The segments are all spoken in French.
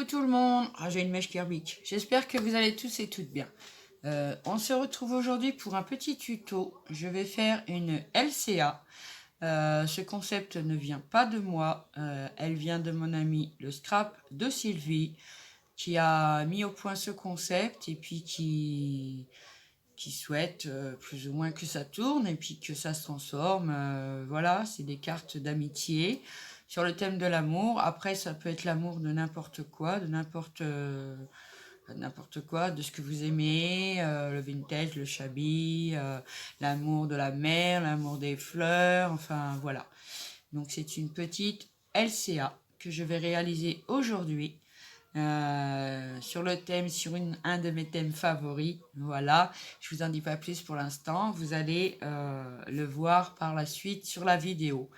tout le monde. Ah, j'ai une mèche qui rebique. J'espère que vous allez tous et toutes bien. On se retrouve aujourd'hui pour un petit tuto. Je vais faire une LCA. Ce concept ne vient pas de moi. Elle vient de mon ami le Scrap de Sylvie qui a mis au point ce concept et puis qui souhaite plus ou moins que ça tourne et puis que ça se transforme. Voilà, c'est des cartes d'amitié sur le thème de l'amour. Après, ça peut être l'amour de n'importe quoi, de n'importe quoi, de ce que vous aimez, le vintage, le shabby, l'amour de la mer, l'amour des fleurs, enfin voilà. Donc c'est une petite LCA que je vais réaliser aujourd'hui. Sur le thème, sur un de mes thèmes favoris. Voilà, je vous en dis pas plus pour l'instant. Vous allez le voir par la suite sur la vidéo.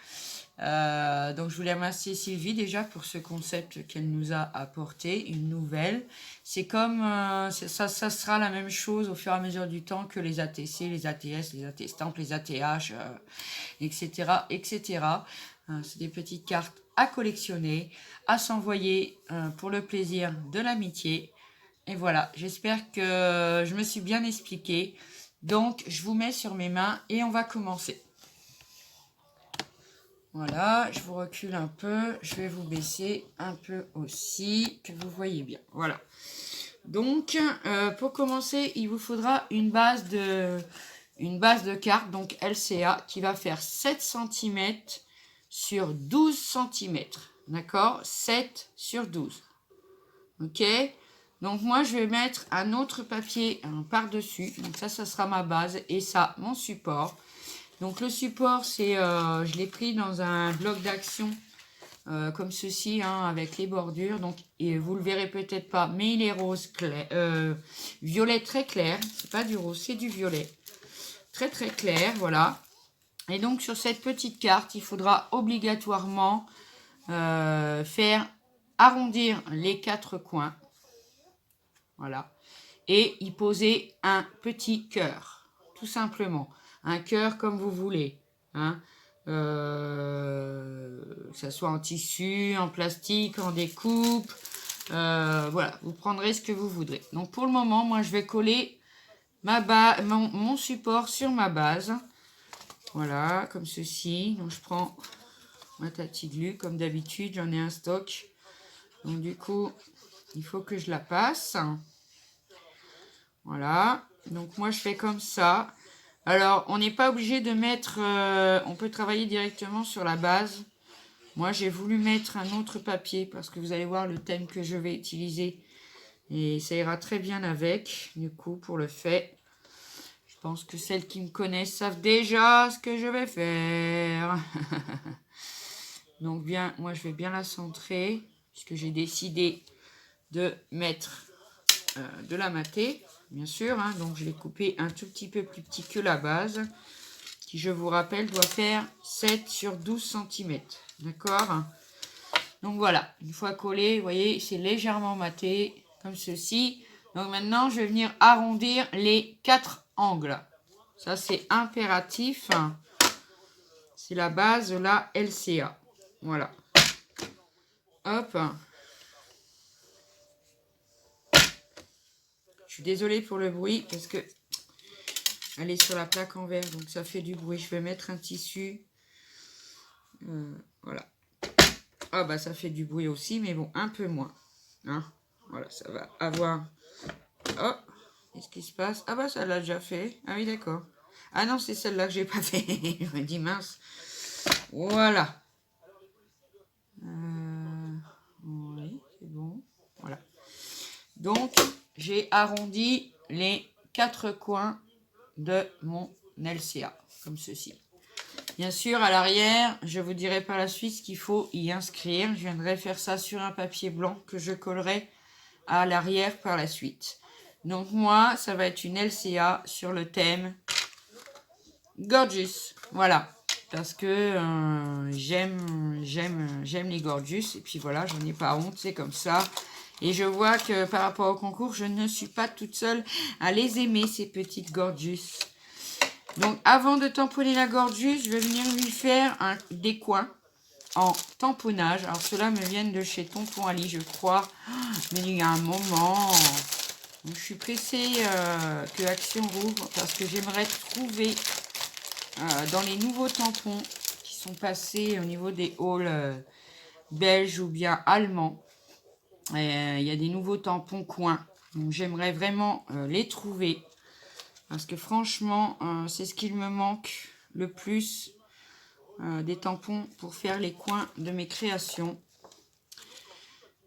Donc je voulais remercier Sylvie déjà pour ce concept qu'elle nous a apporté, une nouvelle. C'est comme ça sera la même chose au fur et à mesure du temps que les ATC, les ATS, les AT-Stamp, les ATH, etc. etc. C'est des petites cartes à collectionner, à s'envoyer pour le plaisir de l'amitié. Et voilà, j'espère que je me suis bien expliquée. Donc, je vous mets sur mes mains et on va commencer. Voilà, je vous recule un peu. Je vais vous baisser un peu aussi, que vous voyez bien. Voilà. Donc, pour commencer, il vous faudra une base de cartes, donc LCA, qui va faire 7 cm sur 12 cm. D'accord? 7 sur 12. Ok? Donc, moi, je vais mettre un autre papier par-dessus. Donc, ça sera ma base. Et ça, mon support. Donc, le support, c'est, je l'ai pris dans un bloc d'action comme ceci, hein, avec les bordures. Donc, et vous le verrez peut-être pas, mais il est rose clair, violet très clair. C'est pas du rose, c'est du violet. Très, très clair, voilà. Et donc, sur cette petite carte, il faudra obligatoirement faire arrondir les 4 coins. Voilà. Et y poser un petit cœur, tout simplement. Un cœur comme vous voulez. Hein. Que ça soit en tissu, en plastique, en découpe. Voilà, vous prendrez ce que vous voudrez. Donc, pour le moment, moi, je vais coller mon support sur ma base. Voilà, comme ceci. Donc, je prends ma Tati Glu, comme d'habitude, j'en ai un stock. Donc, du coup, il faut que je la passe. Voilà. Donc, moi, je fais comme ça. Alors, on n'est pas obligé de mettre... on peut travailler directement sur la base. Moi, j'ai voulu mettre un autre papier parce que vous allez voir le thème que je vais utiliser. Et ça ira très bien avec, du coup, pour le fait. Je pense que celles qui me connaissent savent déjà ce que je vais faire. Donc, bien, moi, je vais bien la centrer puisque j'ai décidé de mettre de la mâtée, bien sûr. Hein, donc, je l'ai coupé un tout petit peu plus petit que la base, qui, je vous rappelle, doit faire 7 sur 12 cm. D'accord? Donc, voilà. Une fois collé, vous voyez, c'est légèrement mâté, comme ceci. Donc, maintenant, je vais venir arrondir les 4 angles. Ça, c'est impératif. C'est la base de la LCA. Voilà. Hop. Je suis désolée pour le bruit parce que elle est sur la plaque en verre, donc ça fait du bruit. Je vais mettre un tissu. Voilà. Ah bah ça fait du bruit aussi, mais bon, un peu moins. Hein, voilà, ça va avoir... Oh, qu'est-ce qui se passe? Ah bah ça l'a déjà fait. Ah oui, d'accord. Ah non, c'est celle-là que j'ai pas fait. Je me dis mince. Voilà. Oui, c'est bon. Voilà. Donc, j'ai arrondi les 4 coins de mon LCA, comme ceci. Bien sûr, à l'arrière, je vous dirai par la suite ce qu'il faut y inscrire. Je viendrai faire ça sur un papier blanc que je collerai à l'arrière par la suite. Donc moi, ça va être une LCA sur le thème Gorgeous. Voilà, parce que j'aime les Gorgeous. Et puis voilà, j'en ai pas honte, c'est comme ça. Et je vois que par rapport au concours, je ne suis pas toute seule à les aimer, ces petites Gorgeous. Donc, avant de tamponner la Gorgeous, je vais venir lui faire des coins. en tamponnage. Alors, ceux-là me viennent de chez Tonton Ali, je crois. Mais il y a un moment... Donc, je suis pressée que Action rouvre parce que j'aimerais trouver dans les nouveaux tampons qui sont passés au niveau des halls belges ou bien allemands. Il y a des nouveaux tampons coins. Donc, j'aimerais vraiment les trouver parce que franchement, c'est ce qu'il me manque le plus, des tampons pour faire les coins de mes créations.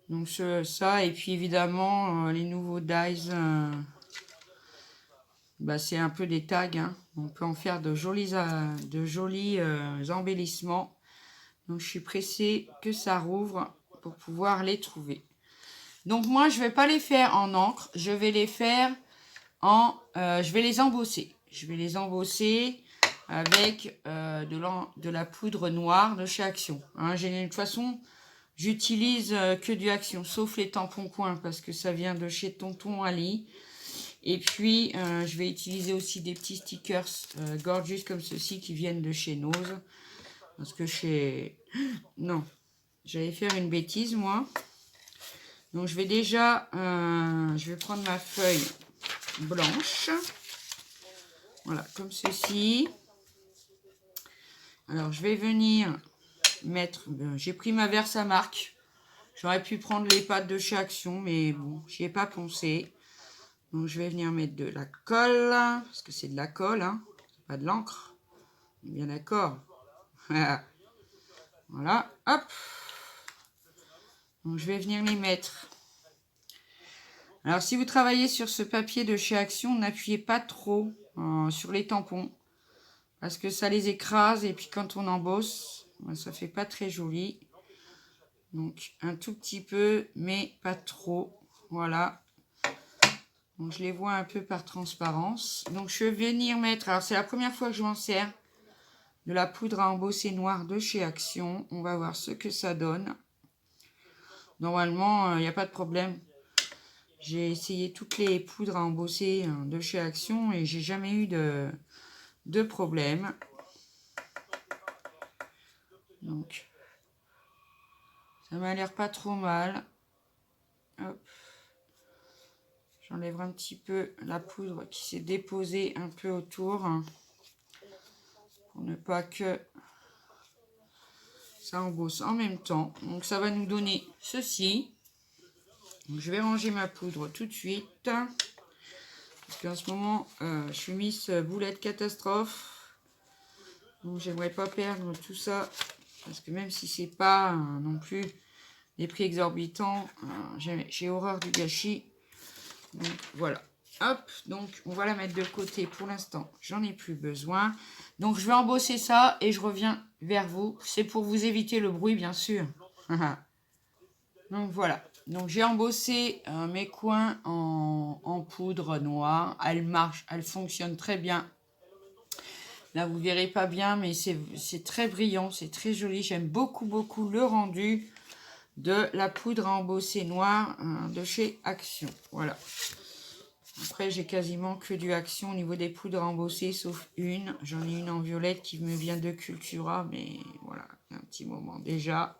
Donc ça, et puis évidemment, les nouveaux dies, bah, c'est un peu des tags. Hein. On peut en faire de jolis embellissements. Donc je suis pressée que ça rouvre pour pouvoir les trouver. Donc moi, je ne vais pas les faire en encre. Je vais les faire en... je vais les embosser. Je vais les embosser avec de la poudre noire de chez Action. Hein, de toute façon... J'utilise que du Action, sauf les tampons coins, parce que ça vient de chez Tonton Ali. Et puis, je vais utiliser aussi des petits stickers Gorgeous comme ceux-ci qui viennent de chez Nose. Parce que chez... Non, j'allais faire une bêtise, moi. Donc, je vais déjà... je vais prendre ma feuille blanche. Voilà, comme ceci. Alors, je vais venir... mettre, j'ai pris ma Versamark. J'aurais pu prendre les pâtes de chez Action, mais bon, j'y ai pas pensé. Donc je vais venir mettre de la colle, parce que c'est de la colle, hein, c'est pas de l'encre. On est bien d'accord. Voilà, hop. Donc je vais venir les mettre. Alors si vous travaillez sur ce papier de chez Action, n'appuyez pas trop sur les tampons, parce que ça les écrase, et puis quand on embosse, ça fait pas très joli. Donc un tout petit peu, mais pas trop. Voilà. Donc je les vois un peu par transparence. Donc je vais venir mettre, alors c'est la première fois que je m'en sers, de la poudre à embosser noire de chez Action. On va voir ce que ça donne. Normalement, il n'y a pas de problème. J'ai essayé toutes les poudres à embosser de chez Action et j'ai jamais eu de problème. Donc ça m'a l'air pas trop mal. Hop. J'enlèverai un petit peu la poudre qui s'est déposée un peu autour. Pour ne pas que ça embosse en même temps. Donc ça va nous donner ceci. Donc, je vais ranger ma poudre tout de suite. Parce qu'en ce moment, je suis Miss Boulette Catastrophe. Donc j'aimerais pas perdre tout ça. Parce que même si c'est pas non plus des prix exorbitants, j'ai horreur du gâchis. Donc voilà. Hop, donc on va la mettre de côté pour l'instant. J'en ai plus besoin. Donc je vais embosser ça et je reviens vers vous. C'est pour vous éviter le bruit, bien sûr. Donc voilà. Donc j'ai embossé mes coins en poudre noire. Elle marche, elle fonctionne très bien. Là vous verrez pas bien, mais c'est très brillant, c'est très joli. J'aime beaucoup beaucoup le rendu de la poudre à embosser noire de chez Action. Voilà. Après, j'ai quasiment que du Action au niveau des poudres embossées, sauf une. J'en ai une en violette qui me vient de Cultura, mais voilà, un petit moment déjà.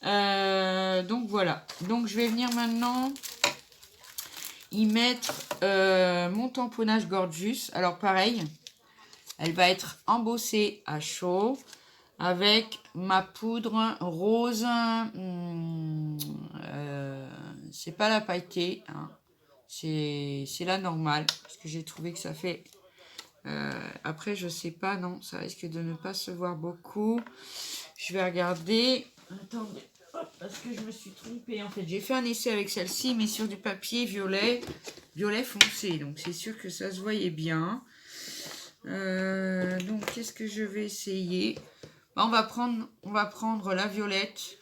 Donc voilà. Donc je vais venir maintenant y mettre mon tamponnage Gorgeous. Alors pareil, elle va être embossée à chaud avec ma poudre rose. C'est pas la pailletée, hein. C'est la normale, parce que j'ai trouvé que ça fait... après, je sais pas, non, ça risque de ne pas se voir beaucoup. Je vais regarder. Attendez, parce que je me suis trompée. En fait, j'ai fait un essai avec celle-ci, mais sur du papier violet foncé. Donc, c'est sûr que ça se voyait bien. Donc, qu'est-ce que je vais essayer? On va prendre la violette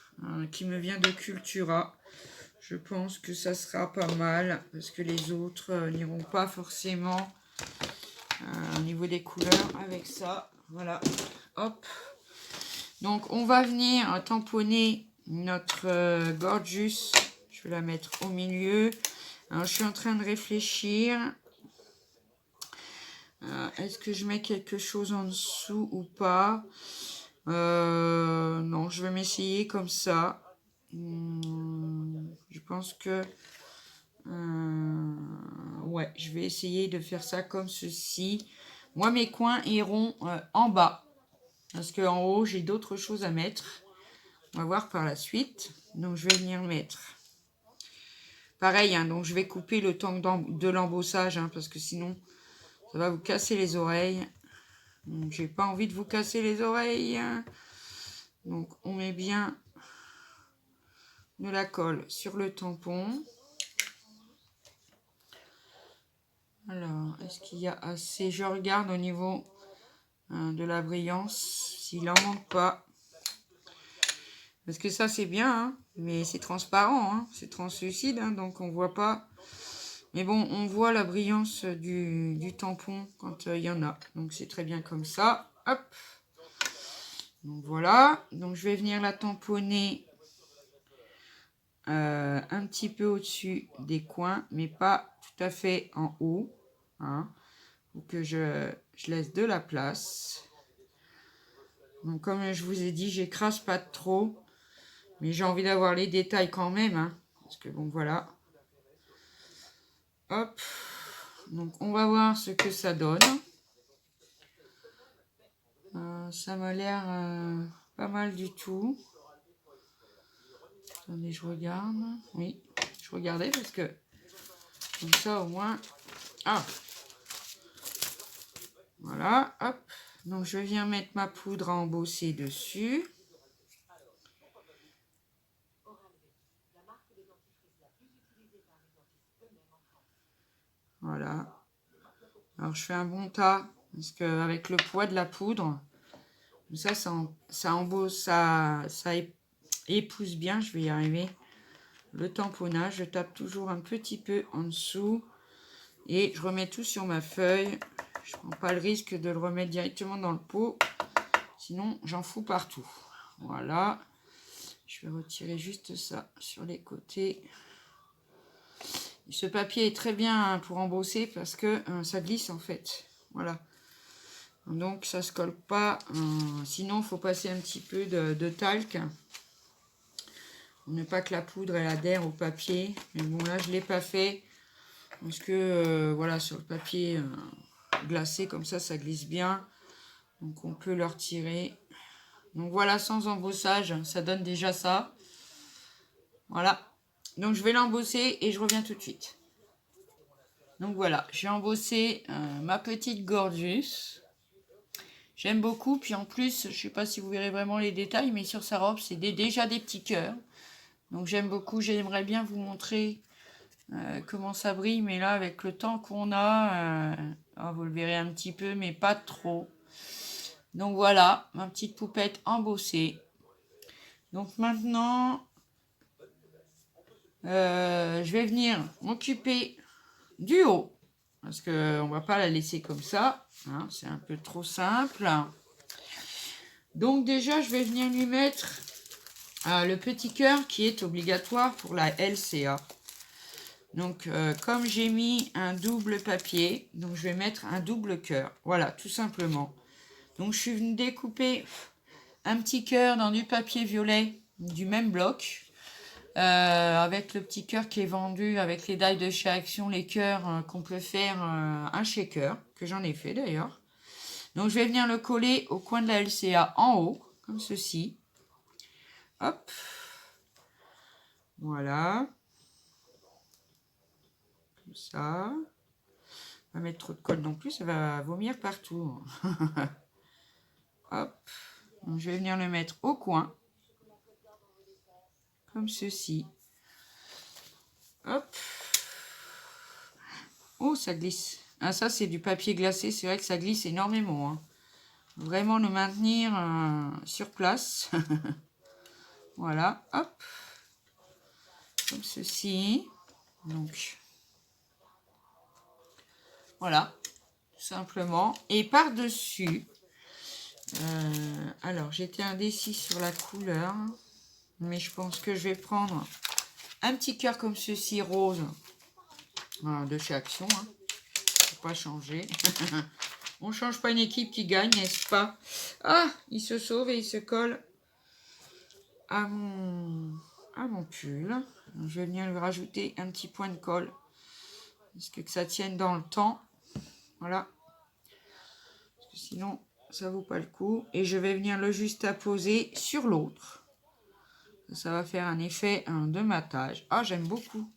qui me vient de Cultura. Je pense que ça sera pas mal parce que les autres n'iront pas forcément au niveau des couleurs avec ça. Voilà, hop. Donc on va venir tamponner notre Gorgeous. Je vais la mettre au milieu. Alors je suis en train de réfléchir. Est-ce que je mets quelque chose en dessous ou pas? Non, je vais m'essayer comme ça. Je pense que... ouais, je vais essayer de faire ça comme ceci. Moi, mes coins iront en bas. Parce qu'en haut, j'ai d'autres choses à mettre. On va voir par la suite. Donc, je vais venir mettre... Pareil, hein, donc je vais couper le temps de l'embossage, hein, parce que sinon, ça va vous casser les oreilles. Donc, j'ai pas envie de vous casser les oreilles. Donc, on met bien de la colle sur le tampon. Alors, est-ce qu'il y a assez? Je regarde au niveau de la brillance, s'il en manque pas. Parce que ça, c'est bien, hein, mais c'est transparent, hein, c'est translucide, hein, donc on voit pas. Mais bon, on voit la brillance du tampon quand il y en a. Donc, c'est très bien comme ça. Hop. Donc, voilà. Donc, je vais venir la tamponner un petit peu au-dessus des coins, mais pas tout à fait en haut. Hein. Faut que je laisse de la place. Donc, comme je vous ai dit, j'écrase pas trop. Mais j'ai envie d'avoir les détails quand même. Hein, parce que bon, voilà. Hop. Donc, on va voir ce que ça donne. Ça m'a l'air pas mal du tout. Attendez, je regarde. Oui, je regardais parce que comme ça, au moins... Ah. Voilà, hop. Donc, je viens mettre ma poudre à embosser dessus. Voilà. Alors, je fais un bon tas, parce qu'avec le poids de la poudre, ça embosse, ça épouse bien, je vais y arriver. Le tamponnage, je tape toujours un petit peu en dessous. Et je remets tout sur ma feuille. Je ne prends pas le risque de le remettre directement dans le pot. Sinon, j'en fous partout. Voilà. Je vais retirer juste ça sur les côtés. Ce papier est très bien pour embosser parce que ça glisse en fait. Voilà. Donc ça se colle pas. Sinon, il faut passer un petit peu de talc. Pour ne pas que la poudre elle adhère au papier. Mais bon, là, je ne l'ai pas fait. Parce que, voilà, sur le papier glacé, comme ça glisse bien. Donc on peut le retirer. Donc voilà, sans embossage, ça donne déjà ça. Voilà. Donc je vais l'embosser et je reviens tout de suite. Donc voilà, j'ai embossé ma petite Gorgeous. J'aime beaucoup. Puis en plus, je ne sais pas si vous verrez vraiment les détails, mais sur sa robe, c'est déjà des petits cœurs. Donc j'aime beaucoup. J'aimerais bien vous montrer comment ça brille. Mais là, avec le temps qu'on a, vous le verrez un petit peu, mais pas trop. Donc voilà, ma petite poupette embossée. Donc maintenant, je vais venir m'occuper du haut. Parce qu'on ne va pas la laisser comme ça. Hein, c'est un peu trop simple. Donc déjà, je vais venir lui mettre le petit cœur qui est obligatoire pour la LCA. Donc, comme j'ai mis un double papier, donc je vais mettre un double cœur. Voilà, tout simplement. Donc, je suis venue découper un petit cœur dans du papier violet du même bloc. Avec le petit cœur qui est vendu avec les die de chez Action, les cœurs qu'on peut faire un shaker, que j'en ai fait d'ailleurs. Donc je vais venir le coller au coin de la LCA en haut, comme ceci. Hop. Voilà. Comme ça. Pas mettre trop de colle non plus, ça va vomir partout. Hop. Donc je vais venir le mettre au coin. Comme ceci. Hop. Oh, ça glisse. Ah, ça, c'est du papier glacé. C'est vrai que ça glisse énormément. Hein. Vraiment le maintenir sur place. Voilà. Hop. Comme ceci. Donc, voilà. Tout simplement. Et par-dessus, alors, j'étais indécis sur la couleur. Mais je pense que je vais prendre un petit cœur comme ceci, rose. Voilà, de chez Action. Hein. Faut pas changer. On ne change pas une équipe qui gagne, n'est-ce pas? Ah, il se sauve et il se colle à mon pull. Je vais venir lui rajouter un petit point de colle. Parce que ça tienne dans le temps. Voilà. Parce que sinon, ça vaut pas le coup. Et je vais venir le juste apposer sur l'autre. Ça va faire un effet de matage. Ah, j'aime beaucoup.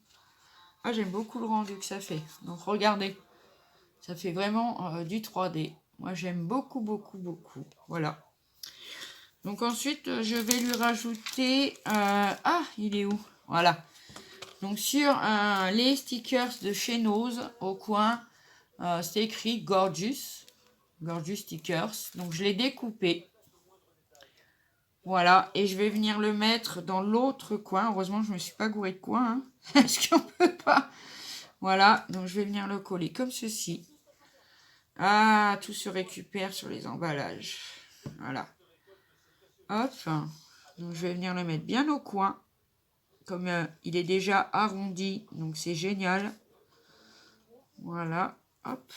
Ah, j'aime beaucoup le rendu que ça fait. Donc, regardez. Ça fait vraiment du 3D. Moi, j'aime beaucoup, beaucoup, beaucoup. Voilà. Donc, ensuite, je vais lui rajouter... ah, il est où? Voilà. Donc, sur les stickers de chez Nose, au coin, c'est écrit Gorgeous. Gorgeous Stickers. Donc, je l'ai découpé. Voilà. Et je vais venir le mettre dans l'autre coin. Heureusement, je ne me suis pas gouré de coin. Hein, parce qu'on ne peut pas. Voilà. Donc, je vais venir le coller comme ceci. Ah, tout se récupère sur les emballages. Voilà. Hop. Donc, je vais venir le mettre bien au coin. Comme il est déjà arrondi. Donc, c'est génial. Voilà. Hop.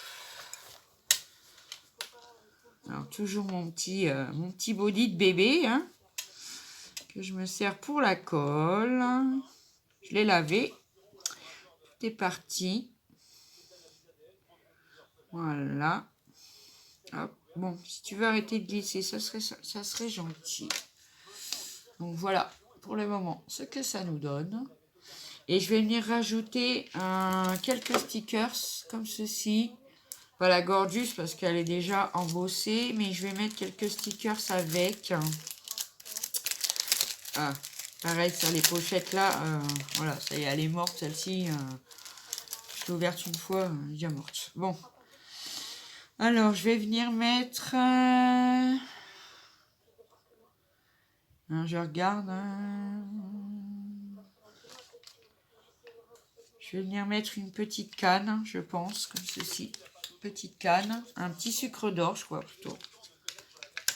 Alors, toujours mon petit body de bébé. Hein, que je me sers pour la colle. Je l'ai lavé. Tout est parti. Voilà. Hop. Bon, si tu veux arrêter de glisser, ça serait gentil. Donc voilà, pour le moment, ce que ça nous donne. Et je vais venir rajouter quelques stickers comme ceci. Pas la Gorgeous parce qu'elle est déjà embossée, mais je vais mettre quelques stickers avec. Ah, pareil, sur les pochettes là, voilà, ça y est, elle est morte celle-ci. Je l'ai ouverte une fois, elle est déjà morte. Bon. Alors, je vais venir mettre... je regarde. Je vais venir mettre une petite canne, je pense, comme ceci. Petite canne. Un petit sucre d'or, je crois, plutôt.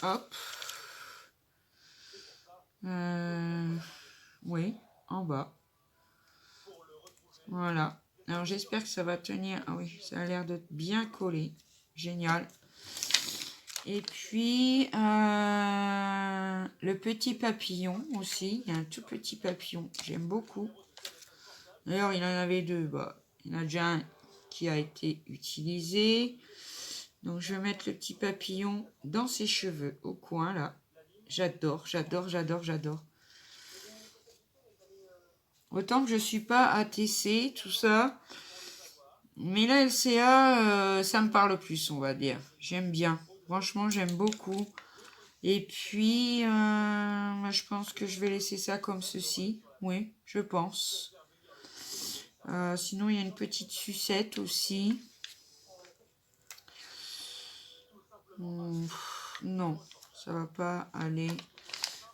Hop. Oui, en bas. Voilà. Alors, j'espère que ça va tenir. Ah oui, ça a l'air de bien coller. Génial. Et puis, le petit papillon aussi. Il y a un tout petit papillon. J'aime beaucoup. D'ailleurs, il en avait deux. Bah, il y en a déjà un qui a été utilisé. Donc, je vais mettre le petit papillon dans ses cheveux, au coin, là. J'adore, j'adore, j'adore, j'adore. Autant que je ne suis pas ATC, tout ça. Mais la LCA, ça me parle plus, on va dire. J'aime bien. Franchement, j'aime beaucoup. Et puis, je pense que je vais laisser ça comme ceci. Oui, je pense. Sinon, il y a une petite sucette aussi. Non, ça va pas aller.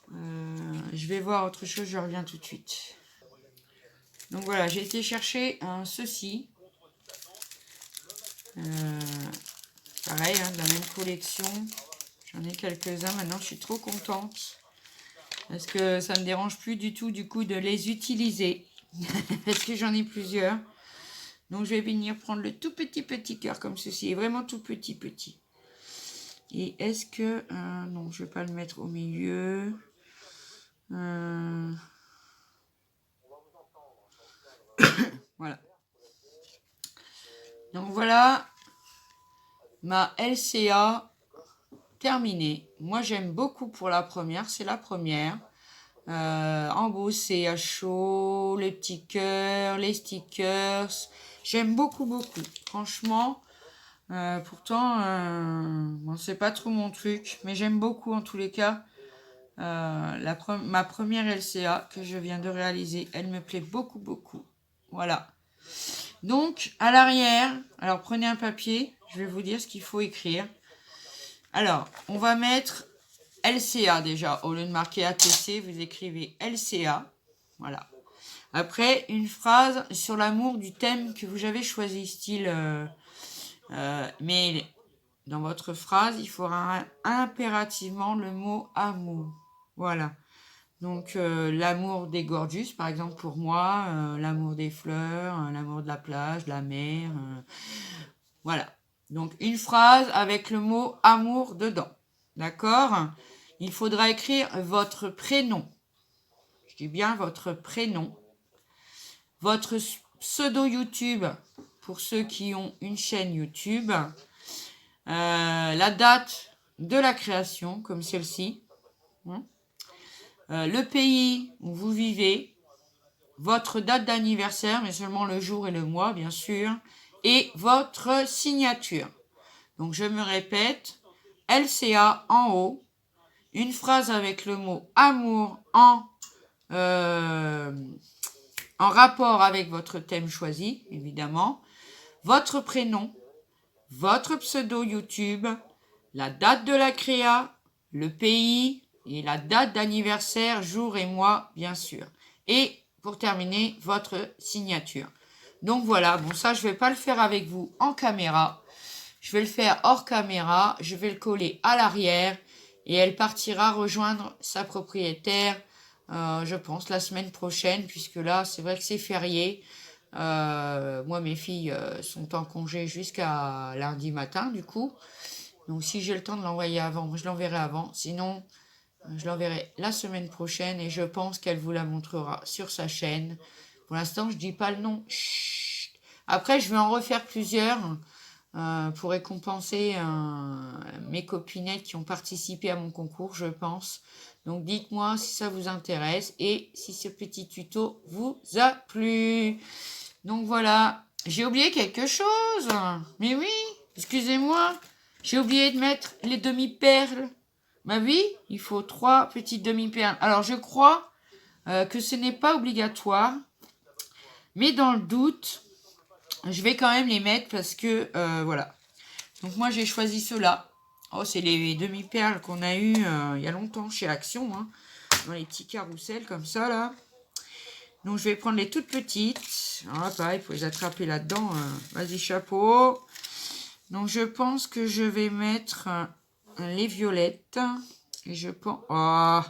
Je vais voir autre chose, je reviens tout de suite. Donc voilà, j'ai été chercher ceci. Pareil, de la même collection. J'en ai quelques-uns maintenant, je suis trop contente. Parce que ça ne me dérange plus du tout du coup de les utiliser. Parce que j'en ai plusieurs. Donc je vais venir prendre le tout petit cœur comme ceci. Vraiment tout petit. Et est-ce que... non, je ne vais pas le mettre au milieu. Voilà. Donc voilà ma LCA terminée. Moi j'aime beaucoup pour la première, c'est la première. Embossé à chaud, les petits cœurs, les stickers. J'aime beaucoup. Franchement, pourtant, bon, c'est pas trop mon truc, mais j'aime beaucoup en tous les cas. Ma première LCA que je viens de réaliser, elle me plaît beaucoup. Voilà. Donc, à l'arrière, alors prenez un papier, je vais vous dire ce qu'il faut écrire. Alors, on va mettre LCA déjà. Au lieu de marquer ATC, vous écrivez LCA. Voilà. Après, une phrase sur l'amour du thème que vous avez choisi, style... mais dans votre phrase, il faudra impérativement le mot amour. Voilà. Donc, l'amour des Gorgeous, par exemple, pour moi, l'amour des fleurs, l'amour de la plage, de la mer. Voilà. Donc, une phrase avec le mot amour dedans. D'accord? Il faudra écrire votre prénom. Je dis bien votre prénom. Votre pseudo YouTube pour ceux qui ont une chaîne YouTube. La date de la création, comme celle-ci. Le pays où vous vivez. Votre date d'anniversaire, mais seulement le jour et le mois, bien sûr. Et votre signature. Donc, je me répète. LCA en haut. Une phrase avec le mot amour en rapport avec votre thème choisi, évidemment. Votre prénom, votre pseudo YouTube, la date de la créa, le pays et la date d'anniversaire, jour et mois, bien sûr. Et pour terminer, votre signature. Donc voilà, bon ça je ne vais pas le faire avec vous en caméra. Je vais le faire hors caméra. Je vais le coller à l'arrière et elle partira rejoindre sa propriétaire, je pense, la semaine prochaine, puisque là, c'est vrai que c'est férié. Moi, mes filles sont en congé jusqu'à lundi matin, du coup. Donc, si j'ai le temps de l'envoyer avant, je l'enverrai avant. Sinon, je l'enverrai la semaine prochaine et je pense qu'elle vous la montrera sur sa chaîne. Pour l'instant, je ne dis pas le nom. Chut. Après, je vais en refaire plusieurs pour récompenser mes copinettes qui ont participé à mon concours, je pense. Donc, dites-moi si ça vous intéresse et si ce petit tuto vous a plu. Donc, voilà. J'ai oublié quelque chose. Mais oui, excusez-moi. J'ai oublié de mettre les demi-perles. Bah oui, il faut 3 petites demi-perles. Alors, je crois que ce n'est pas obligatoire. Mais dans le doute, je vais quand même les mettre parce que, voilà. Donc, moi, j'ai choisi ceux-là. Oh, c'est les demi-perles qu'on a eu il y a longtemps chez Action. Hein, dans les petits carousels comme ça, là. Donc, je vais prendre les toutes petites. Alors là, pareil, il faut les attraper là-dedans. Vas-y, chapeau. Donc, je pense que je vais mettre les violettes. Et je pense... Oh,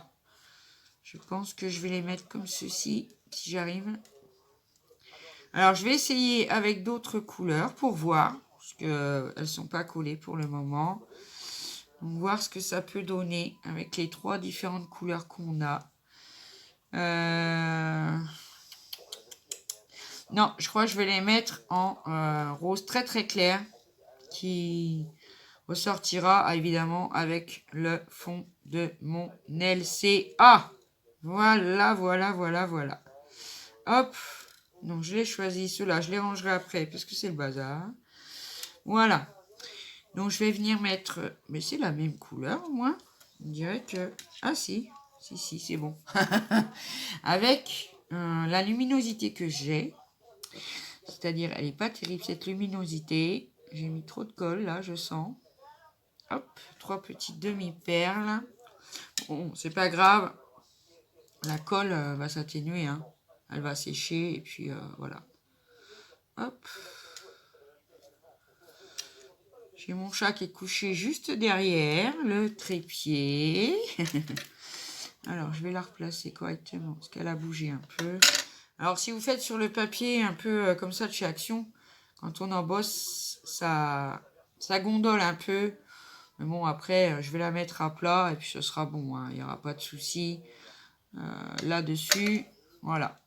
je pense que je vais les mettre comme ceci, si j'arrive. Alors, je vais essayer avec d'autres couleurs pour voir. Parce qu'elles ne sont pas collées pour le moment. Donc, voir ce que ça peut donner avec les 3 différentes couleurs qu'on a. Non, je crois que je vais les mettre en rose très très clair. Qui ressortira évidemment avec le fond de mon LCA. Voilà, voilà, voilà, voilà. Hop. Donc, je l'ai choisi. Ceux-là, je les rangerai après parce que c'est le bazar. Voilà. Donc, je vais venir mettre... Mais c'est la même couleur, au moins. On dirait que... Ah, si. Si, c'est bon. Avec la luminosité que j'ai. C'est-à-dire, elle n'est pas terrible, cette luminosité. J'ai mis trop de colle, là, je sens. Hop, 3 petites demi-perles. Bon, c'est pas grave. La colle va s'atténuer, hein. Elle va sécher, et puis voilà. Hop. J'ai mon chat qui est couché juste derrière le trépied. Alors, je vais la replacer correctement, parce qu'elle a bougé un peu. Alors, si vous faites sur le papier un peu comme ça de chez Action, quand on embosse, ça gondole un peu. Mais bon, après, je vais la mettre à plat et puis ce sera bon. Hein, il n'y aura pas de souci là-dessus. Voilà.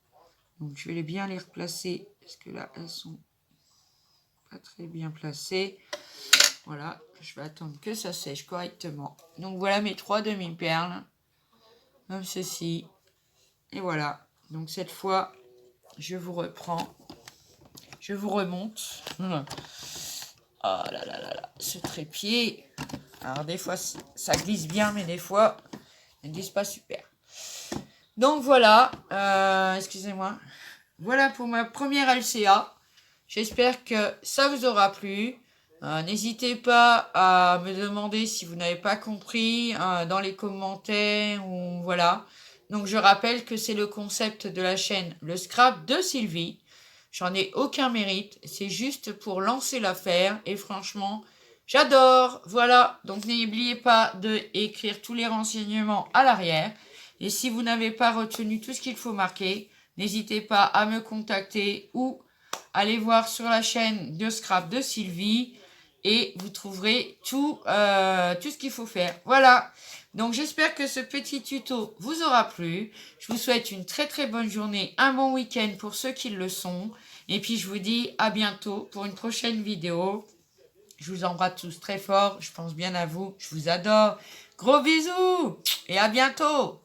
Donc, je vais bien les replacer parce que là, elles sont pas très bien placées. Voilà. Je vais attendre que ça sèche correctement. Donc, voilà mes 3 demi-perles. Comme ceci. Et voilà. Donc, cette fois, je vous reprends. Je vous remonte. Oh là là là là. Ce trépied. Alors, des fois, ça glisse bien, mais des fois, ça ne glisse pas super. Donc, voilà. Excusez-moi. Voilà pour ma première LCA. J'espère que ça vous aura plu. N'hésitez pas à me demander si vous n'avez pas compris dans les commentaires. Ou voilà. Donc, je rappelle que c'est le concept de la chaîne Le Scrap de Sylvie. J'en ai aucun mérite. C'est juste pour lancer l'affaire. Et franchement... j'adore, voilà, donc n'oubliez pas d'écrire tous les renseignements à l'arrière. Et si vous n'avez pas retenu tout ce qu'il faut marquer, n'hésitez pas à me contacter ou aller voir sur la chaîne de Scrap de Sylvie. et vous trouverez tout ce qu'il faut faire. Voilà. Donc, j'espère que ce petit tuto vous aura plu. Je vous souhaite une très très bonne journée, un bon week-end pour ceux qui le sont. Et puis, je vous dis à bientôt pour une prochaine vidéo. Je vous embrasse tous très fort. Je pense bien à vous. Je vous adore. Gros bisous et à bientôt.